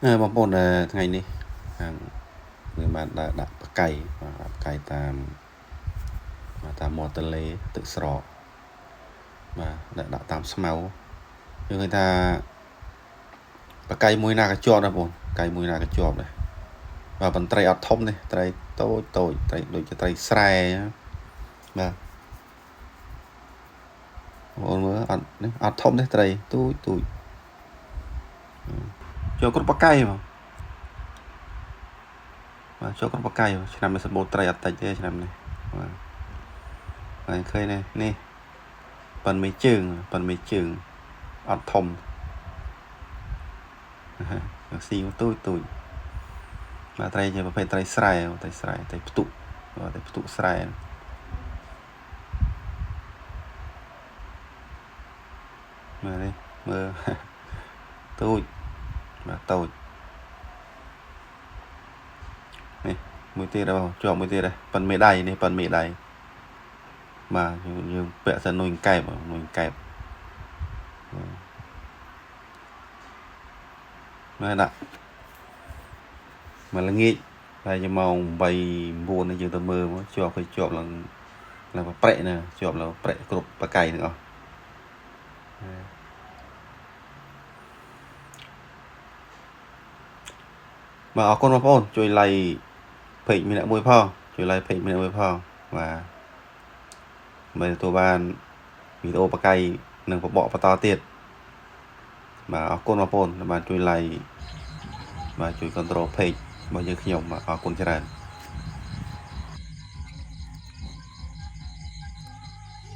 បងប្អូនថ្ងៃនេះខាងយើងបានដាក់បកៃតាមមាត់ទន្លេទឹកស្រកបាទដាក់តាមស្មៅយើងឃើញថាបកៃមួយណាក៏ជាប់ដែរបងបកៃមួយណាក៏ជាប់ដែរបាទបន្ត្រីអត់ធំទេត្រីតូចត្រីដូចជាត្រីស្រែបាទបងប្អូនមើលអត់ធំទេត្រីទូចចូលគ្រប់បកៃបងបាទចូលគ្រប់បកៃឆ្នាំនេះសម្បូរត្រីអត់តិចទេឆ្នាំនេះបាទហើយឃើញនេះប៉ិនមេជើងអត់ធំស៊ីទូចបាទត្រីជាប្រភេទត្រីស្រែត្រីផ្ទុកបាទត្រីផ្ទុកស្រែមើលនេះមើលទូចបាទតូចនេះមួយទៀតដែរជាប់មួយទៀតដែរប៉ិនមេដៃនេះប៉ិនមេដៃបាទយើងពាក់សិននួយកែបមើលដាក់មកល្ងាចតែជាម៉ោង8 9នេះយើងទៅមើលមកជាប់ឡើងប្រែកណាជាប់ឡើងប្រែកគ្រប់បកៃទាំងអស់បាទអរគុណបងប្អូនជួយ like page ម្នាក់មួយផងជួយ like page ម្នាក់មួយផងបាទមិនទទួលបានវីដេអូបកៃនិងបបកបន្តទៀតបាទអរគុណបងប្អូនបានជួយ like បាទជួយ control page របស់យើងខ្ញុំបាទអរគុណច្រើន